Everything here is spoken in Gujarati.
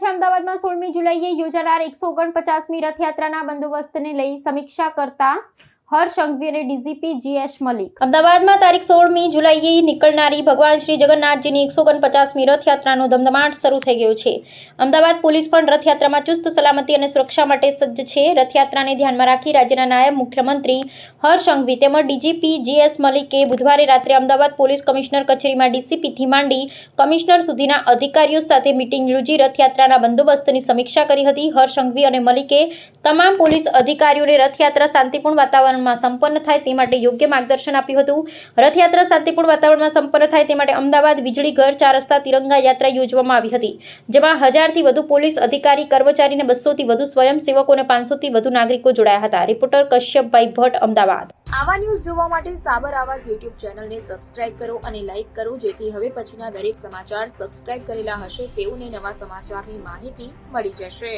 છે અમદાવાદમાં 16મી જુલાઈએ યોજાનાર 149મી રથયાત્રાના બંદોબસ્તને લઈ સમીક્ષા કરતા હર્ષ સંઘવી અને ડીજીપી જીએસ મલિક। અમદાવાદમાં તારીખ 16મી જુલાઈએ નીકળનારી ભગવાન શ્રી જગન્નાથજીની 149મી રથયાત્રાનો ધમધમાટ શરૂ થઈ ગયો છે। અમદાવાદ પોલીસ પણ રથયાત્રામાં ચુસ્ત સલામતી અને સુરક્ષા માટે સજ્જ છે। રથયાત્રાને ધ્યાનમાં રાખી રાજ્યના નાયબ મુખ્યમંત્રી હર્ષ સંઘવી તેમજ ડીજીપી જીએસ મલિકે બુધવારે રાત્રે અમદાવાદ પોલીસ કમિશનર કચેરીમાં ડીસીપીથી માંડી કમિશનર સુધીના અધિકારીઓ સાથે મીટિંગ યોજી રથયાત્રાના બંદોબસ્તની સમીક્ષા કરી હતી। હર્ષ સંઘવી અને મલિકે તમામ પોલીસ અધિકારીઓને રથયાત્રા શાંતિપૂર્ણ વાતાવરણ સંપન્ન થાય તે માટે યોગ્ય માર્ગદર્શન આપ્યું હતું। રથયાત્રા શાંતિપૂર્ણ વાતાવરણમાં સંપન્ન થાય તે માટે અમદાવાદ વીજળી ઘર 4 રસ્તા તિરંગા યાત્રા યોજવામાં આવી હતી, જેમાં 1000થી વધુ પોલીસ અધિકારી કર્મચારી અને 200થી વધુ સ્વયંસેવકો અને 500થી વધુ નાગરિકો જોડાયા હતા। રિપોર્ટર કશ્યપભાઈ ભટ્ટ, અમદાવાદ। આવા ન્યૂઝ જોવા માટે સાબર આવાજ યુટ્યુબ ચેનલને સબસ્ક્રાઇબ કરો અને લાઇક કરો, જેથી હવે પછીના દરેક સમાચાર સબસ્ક્રાઇબ કરેલા હશે તેઓને નવા સમાચારની માહિતી મળી જશે।